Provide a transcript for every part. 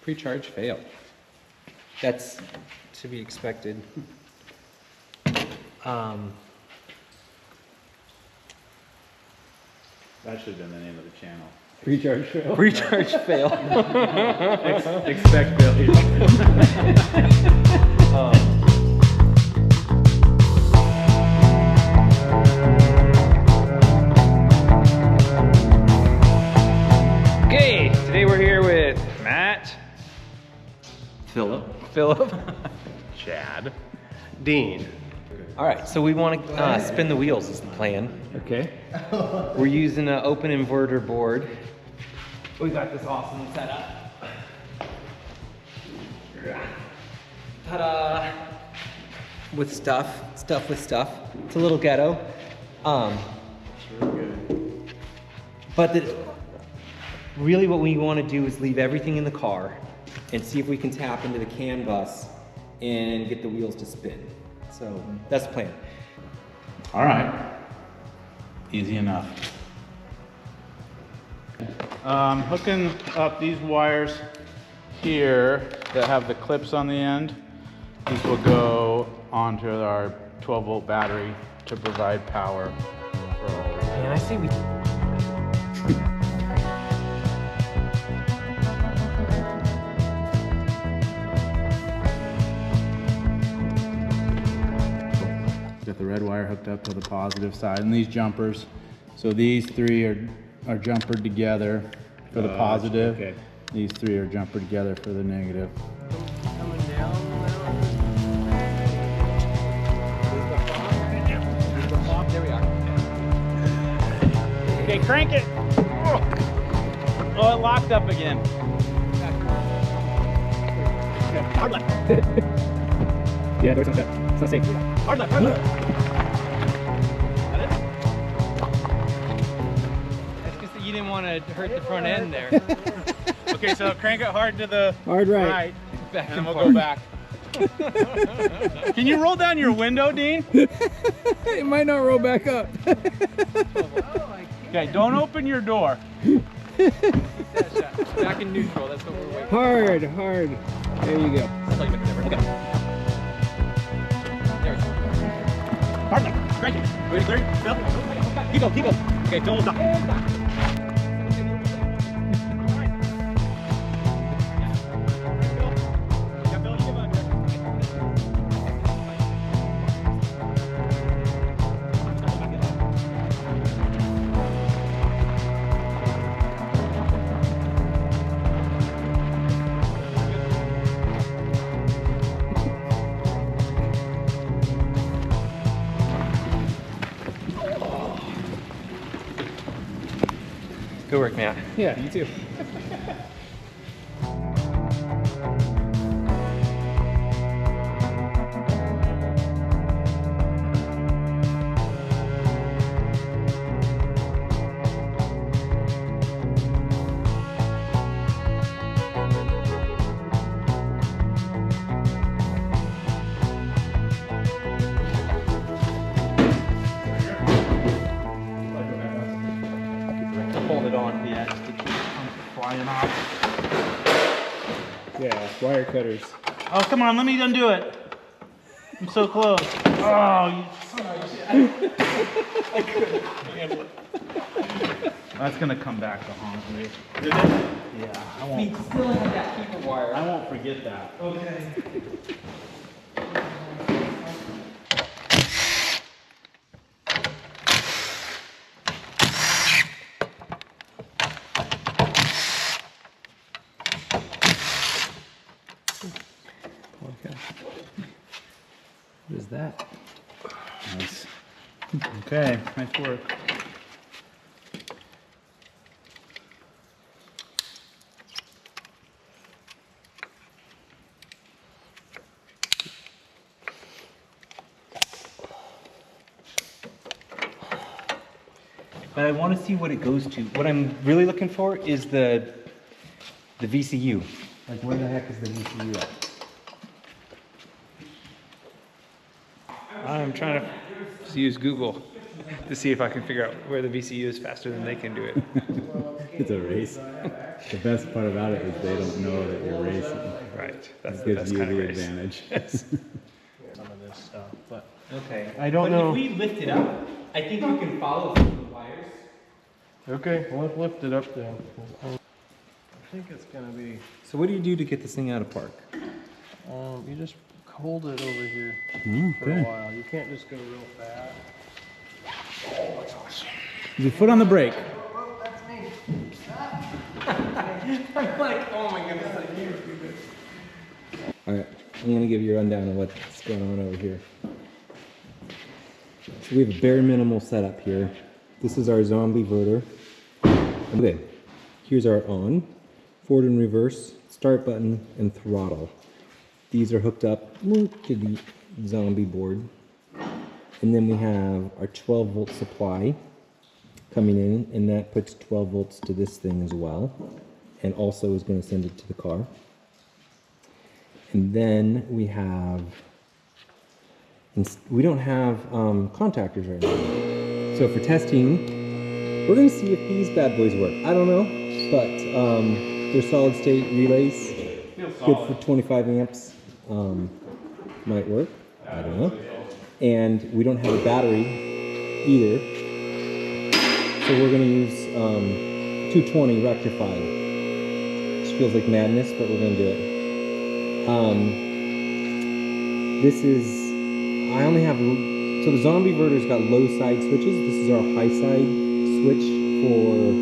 Pre-charge failed. That's to be expected. That should have been the name of the channel. Pre-charge failed. Pre-charge fail. Expect failure. Okay, today we're here with Matt, Philip. Chad. Dean. All right, so we want to spin the wheels is the plan. Okay. We're using an open inverter board. We got this awesome setup. Ta-da! With stuff. It's a little ghetto. But really what we want to do is leave everything in the car and see if we can tap into the CAN bus and get the wheels to spin. So that's the plan. All right. Easy enough. Hooking up these wires here that have the clips on the end. These will go onto our 12-volt battery to provide power for all of Man, I say we... Got the red wire hooked up to the positive side, and these jumpers. So these three are jumpered together for the positive. Okay. These three are jumpered together for the negative. There we are. Okay, crank it. Oh, it locked up again. Hard left. Yeah, door's not shut. It's not safe. Hard left. Hard left. That's because you didn't want to hurt the front end there. Okay, so crank it hard to the Hard right. Back and then we'll forth. go back. Can you roll down your window, Dean? It might not roll back up. Okay, don't open your door. Back in neutral, that's what we're waiting for. Hard. There you go. Okay. There we go. Hard left. Crank it. Ready, clear? Phil? Keep going. Okay, don't stop. Good work, Matt. Yeah, you too. Hold it on, yeah, just to keep Flying off. Yeah, wire cutters. Oh, come on, let me undo it. I'm so close. Oh, you son of a shit. I couldn't handle it. That's gonna come back to haunt me. Did it? Yeah, I We won't. still have that keeper wire. I won't forget that. Okay. Okay. What is that? Nice. Okay, nice work. But I want to see what it goes to. What I'm really looking for is the VCU. Like, where the heck is the VCU at? I'm trying to use Google to see if I can figure out where the VCU is faster than they can do it. it's a race. The best part about it is they don't know that you're racing. Right. That's It the gives best you kind of the race. advantage. Some of this stuff, but Okay. I don't but know. if we lift it up, I think we can follow some of the wires. okay, well, let's lift it up then. I think it's gonna be. So what do you do to get this thing out of park? You just hold it over here for good. a while. You can't just go real fast. Your foot on the brake. I'm like, oh my goodness, I can't do this. All right, I'm gonna give you a rundown of what's going on over here. So we have a bare minimal setup here. This is our zombie verter. Okay, here's our on, forward and reverse, start button, and throttle. These are hooked up to the zombie board. And then we have our 12 volt supply coming in, and that puts 12 volts to this thing as well, and also is going to send it to the car. And then we have, we don't have contactors right now. So for testing, we're going to see if these bad boys work. I don't know, but they're solid state relays, good for 25 amps, might work. I don't know. And we don't have a battery either. So we're going to use 220 rectified, which feels like madness, but we're going to do it. This is, I only have, so the zombie verter's got low side switches. This is our high side switch for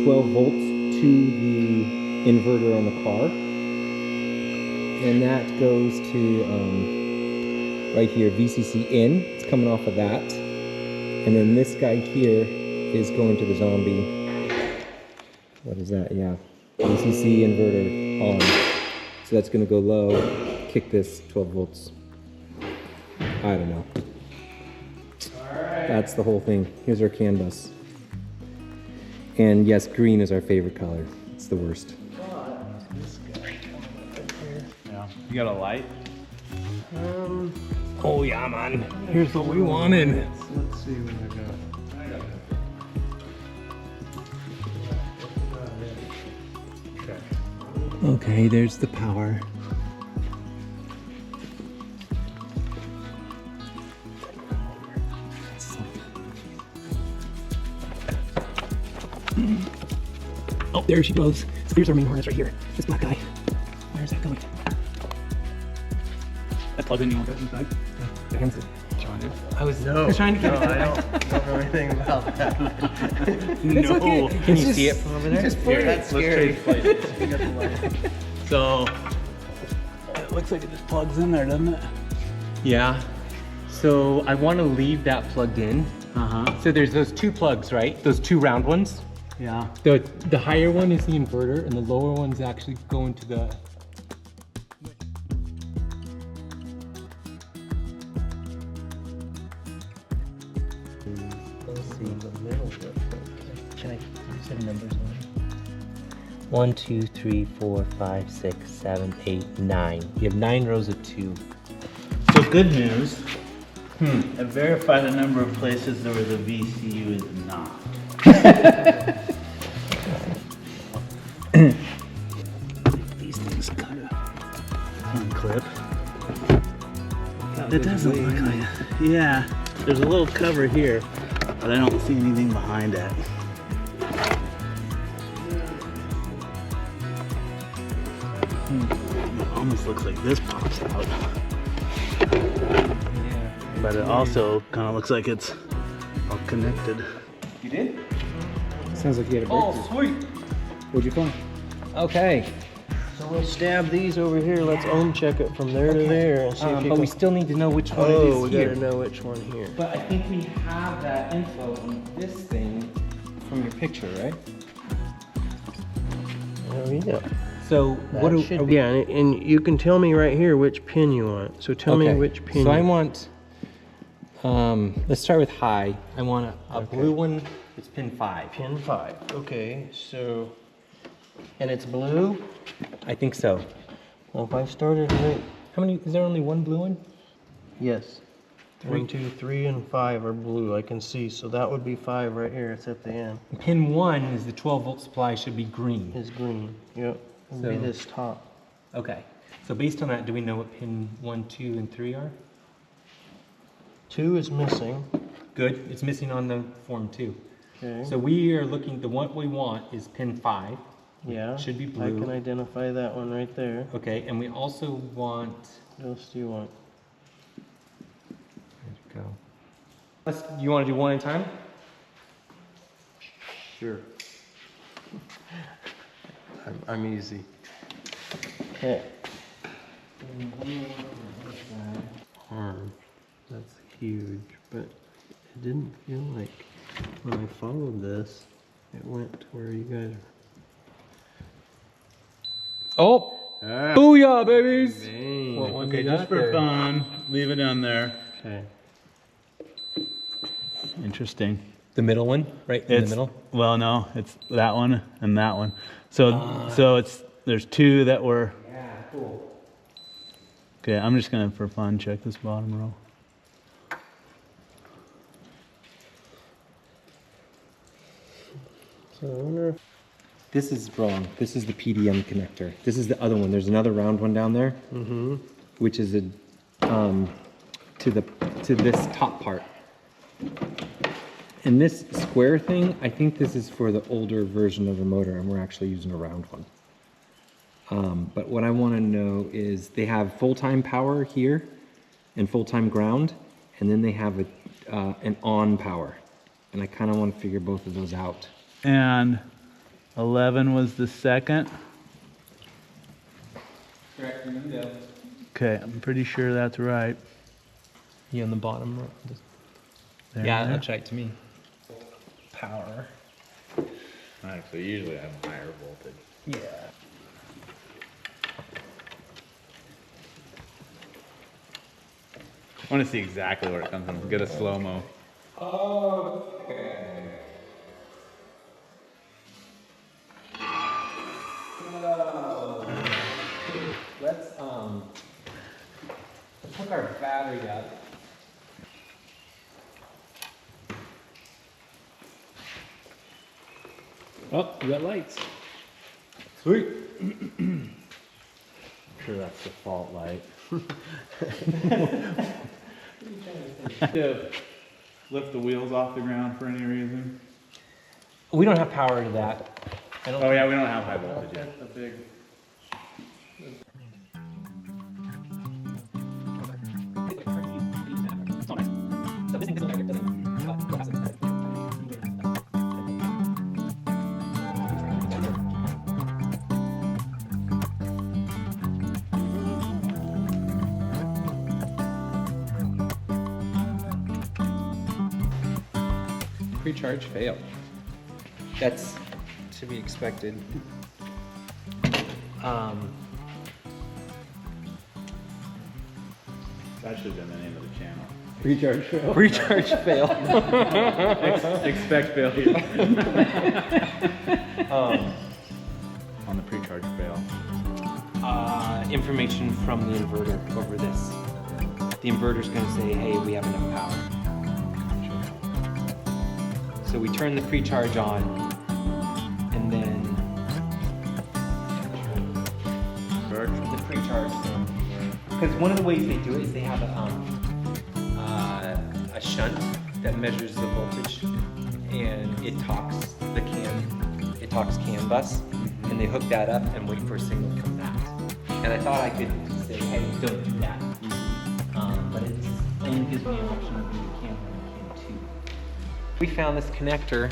12 volts to the inverter on the car. And that goes to right here, VCC in. It's coming off of that. And then this guy here is going to the zombie. What is that? Yeah. VCC inverter on. So that's going to go low, kick this 12 volts. I don't know. That's the whole thing. Here's our CAN bus. And yes, green is our favorite color. It's the worst. Yeah. You got a light? Oh yeah, man. Here's what we wanted. Let's see what I got. Okay, there's the power. Oh, there she goes. So here's our main harness right here. This black guy. Where's that going? That plug in you want that inside? Against it. I was trying to get it. I don't know anything about that. It's okay. Can you see it from over there? Just put That's it. scary. So it looks like it just plugs in there, doesn't it? Yeah. So I want to leave that plugged in. So there's those two plugs, right? Those two round ones. Yeah. The higher one is the inverter, and the lower one's actually going to the. Can I set numbers on? 1, 2, 3, 4, 5, 6, 7, 8, 9. You have 9 rows of 2. So good news. I verified a number of places where the VCU is not. These things kind of unclip. It doesn't look like it. Yeah, there's a little cover here, but I don't see anything behind it. It almost looks like this pops out. But it also kind of looks like it's all connected. You did? Sounds like you had a breakthrough. Sweet. What'd you find? Okay. So we'll stab these over here. Let's ohm check it from there to there and see if you But can. we still need to know which one Oh, it is we here. gotta know which one here. But I think we have that info on this thing from your picture, right? Oh yeah. So what do should are be we? on it, and you can tell me right here which pin you want. So tell me Okay, which pin. So I you want. Let's start with high. I want a blue one. It's pin 5. Pin 5. Okay, so and it's blue. I think so. Well, if I started right, How many? Is there only one blue one? yes. 1, 2, 3, and 5 are blue, I can see, so that would be 5 right here, it's at the end. Pin 1 is the 12-volt supply, should be green. Is green, yep. It'd be So- this top. Okay. So based on that, do we know what pin 1, 2, and 3 are? 2 is missing, Good. It's missing on the form too. okay. So we are looking, the one we want is pin 5. Yeah. should be I blue. can identify that one right there. Okay, and we also want, What else do you want? where'd it go? You want to do one at a time? Sure. I'm easy. Okay. Arm. That's huge, but it didn't feel like when I followed this, it went to where you guys are. Oh! Booyah, babies! Dang. What one Okay, you got just for there? fun, leave it on there. Okay. Interesting. The middle one, right in the middle? Well, no, it's that one and that one. So, there's 2 that were. Yeah, cool. Okay, I'm just gonna, for fun, check this bottom row. So I wonder if This is wrong. This is the PDM connector. This is the other one. There's another round one down there, which is to this top part. And this square thing, I think this is for the older version of the motor, and we're actually using a round one. But what I want to know is they have full-time power here and full-time ground, and then they have an on power. And I kind of want to figure both of those out. And 11 was the second. Correct, window. Okay, I'm pretty sure that's right. You on the bottom row? There, Yeah, there. that's right to me. Power. Actually, usually I'm higher voltage. Yeah. I want to see exactly where it comes from. Get a slow-mo. Let's hook our battery up. Oh, you got lights. Sweet. Sure, that's the fault light. To lift the wheels off the ground for any reason? We don't have power to that. I don't Oh yeah, we don't have high voltage yet. a big. Pre-charge failed. That's to be expected. That should have been the name of the channel. Pre-charge failed. Pre-charge fail. Expect failure. On the pre-charge fail. Information from the inverter over this. The inverter's going to say, hey, we have enough power. So we turn the pre-charge on, and then the pre-charge thing. Because one of the ways they do it is they have a shunt that measures the voltage, and it talks CAN bus, and they hook that up and wait for a signal from that. And I thought I could say, hey, don't do that. But it only gives me an option of doing CAN 1 and CAN 2. We found this connector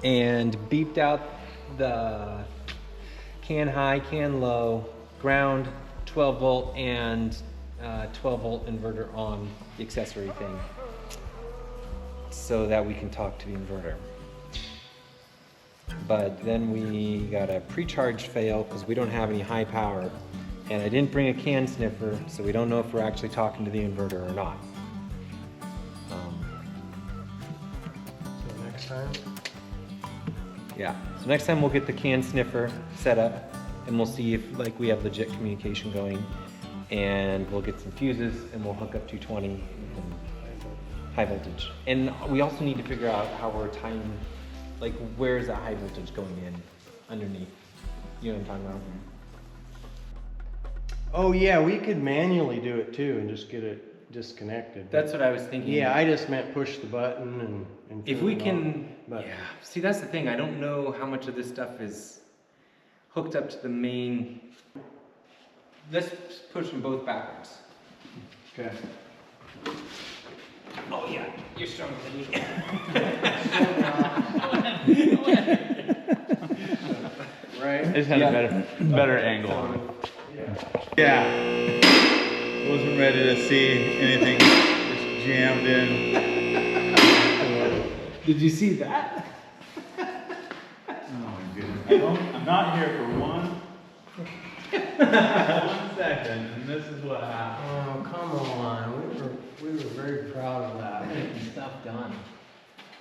and beeped out the CAN high, CAN low, ground, 12 volt, and 12 volt inverter on the accessory thing so that we can talk to the inverter. But then we got a pre-charge fail because we don't have any high power, and I didn't bring a CAN sniffer, so we don't know if we're actually talking to the inverter or not. So next time. Yeah, so next time we'll get the CAN sniffer set up, and we'll see if we have legit communication going. and we'll get some fuses and we'll hook up 220 and high voltage. And we also need to figure out how we're tying, like where is that high voltage going in underneath? You know what I'm talking about? Oh yeah, we could manually do it too and just get it disconnected. That's what I was thinking. Yeah, I just meant push the button and If turn we it can, on, but yeah. See, that's the thing. I don't know how much of this stuff is hooked up to the main. Let's push them both backwards. Okay. Oh yeah, you're stronger than me. right. I just had a better angle on it. Yeah. Wasn't ready to see anything just jammed in. Did you see that? Oh my goodness. I'm not here for one second, and this is what happened. Oh come on, we were very proud of that. Getting stuff done.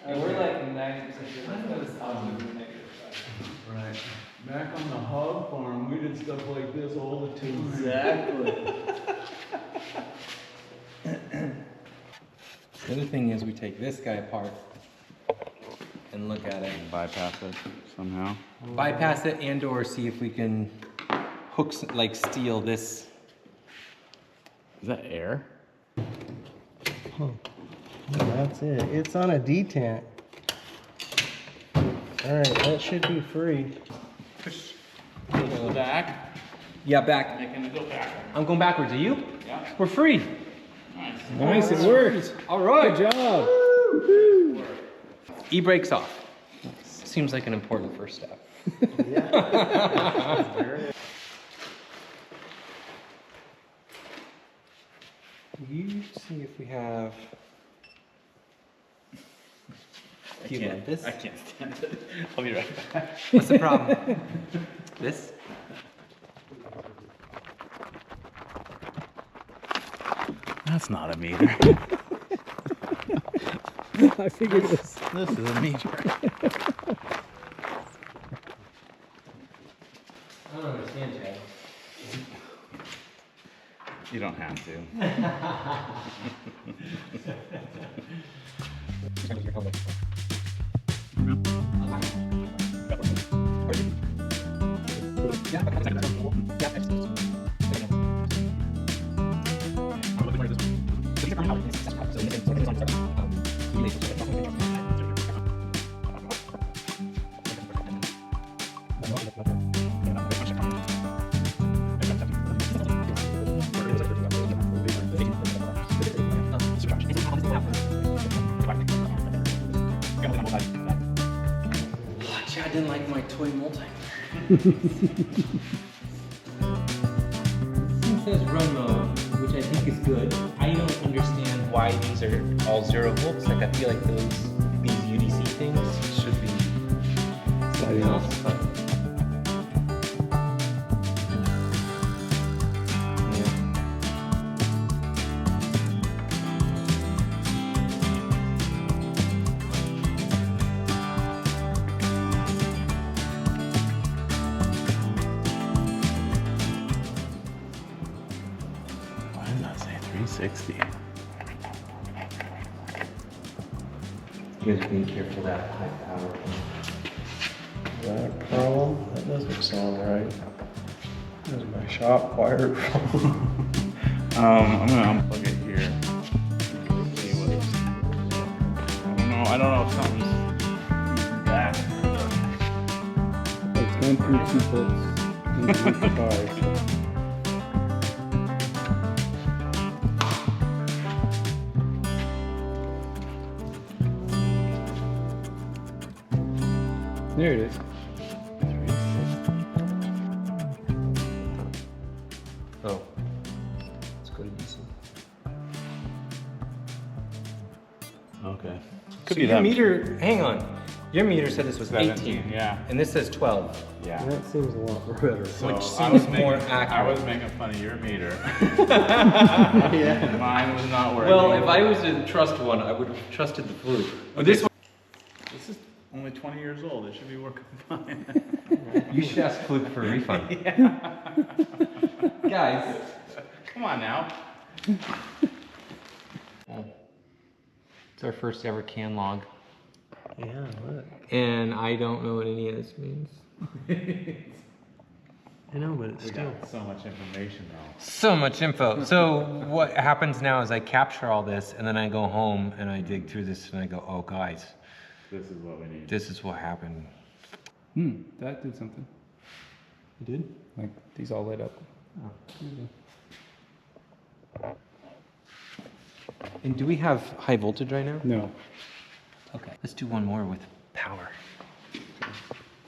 And we're like 90% sure that was Right. Back on the hog farm, we did stuff like this all the time. Exactly. The other thing is we take this guy apart and look at it. Bypass it somehow. Bypass it and or see if we can hook, like steal this. Is that air? That's it. It's on a detent. Alright, that should be free. Push. Go back. Yeah, back. Making it go back. I'm going backwards. Are you? Yeah. We're free. Nice. Nice, it worked. All right. Good job. E-brakes off. Seems like an important first step. You see if we have. Do you like this? I can't stand it. I'll be right back. What's the problem? This? That's not a meter. I figured it was. This is a meter. I don't understand, Chad. You don't have to. Chad didn't like my toy multimeter. It says run mode, which I think is good. I don't understand why these are all 0 volts. Like I feel like these UDC things should be something else. But Why did that say 360? you guys be careful that high power. Is that a problem? That doesn't sound right. Where's my shop wire from? I'm gonna unplug it here. See what it's. I don't know if something's back. It's going through 2 volts into the car. There it is. Oh. Let's go to DC. Okay. So your meter, hang on. Your meter said this was 17, 18. yeah. And this says 12. Yeah. That seems a lot better. So Which I was seems more making, accurate. I was making fun of your meter. Yeah. Mine was not working. Well, if I was to trust one, I would have trusted the fluke. But this one, This is only 20 years old. It should be working fine. you should ask Fluke for a refund. Guys, Come on now. It's our first ever can log. Yeah, look. And I don't know what any of this means. I know, but it's We still. got so much information though. So much info. So what happens now is I capture all this and then I go home and I dig through this and I go, oh guys, This is what we need. this is what happened. That did something. You did? Like these all lit up. And do we have high voltage right now? No. Okay. Let's do one more with power.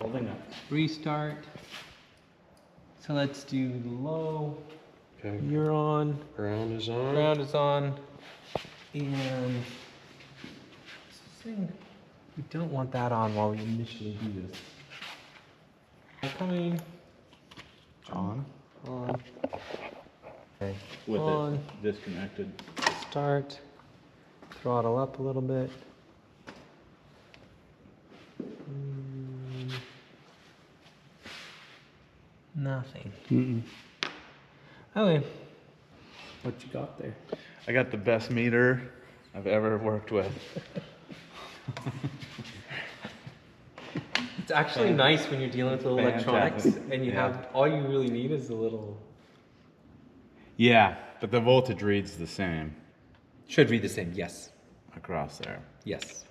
Holding up. Restart. So let's do low. Okay. You're on. Ground is on. Ground is on. And this thing, we don't want that on while we initially do this. Coming. On. On. Okay. With on. it disconnected. Start. Throttle up a little bit. Nothing. Okay. What you got there? I got the best meter I've ever worked with. It's actually nice when you're dealing with little electronics Fantastic. and you have all you really need is a little. Yeah, but the voltage reads the same Should read the same. Yes. across there. Yes.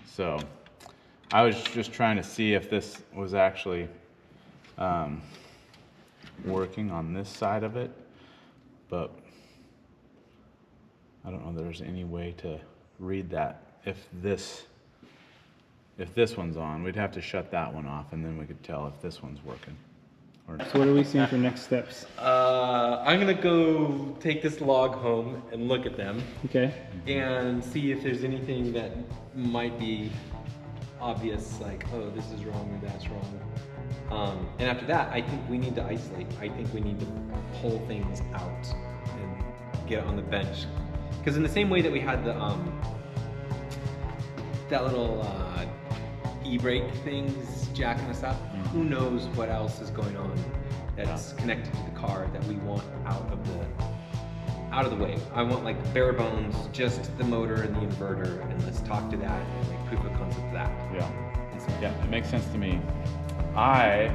So I was just trying to see if this was actually working on this side of it, but I don't know if there's any way to read that. If this one's on, we'd have to shut that one off and then we could tell if this one's working. Or So what are we seeing for next steps? I'm gonna go take this log home and look at them Okay. and see if there's anything that might be obvious, like, oh, this is wrong or that's wrong. And after that, I think we need to isolate. I think we need to pull things out and get it on the bench. Because in the same way that we had the that little e-brake things jacking us up, who knows what else is going on that's connected to the car that we want out of the way. I want like bare bones, just the motor and the inverter, and let's talk to that and make proof of concept of that. yeah, And so- yeah, it makes sense to me. I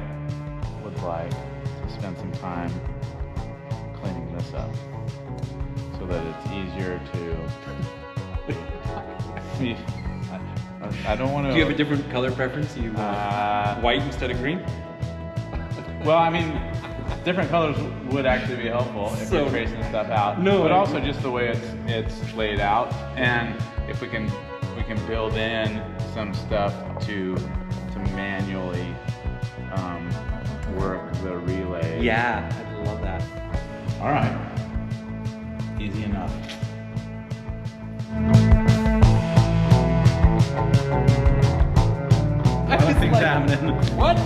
would like to spend some time cleaning this up so that it's easier to. I don't want to. Do you have a different color preference? You white instead of green? Well, I mean, different colors would actually be helpful if So- you're tracing stuff out. No, but I also just the way it's laid out, and if we can build in some stuff to manually work the relay. Yeah, I'd love that. All right. Easy enough. I was Nothing's like, happening. what?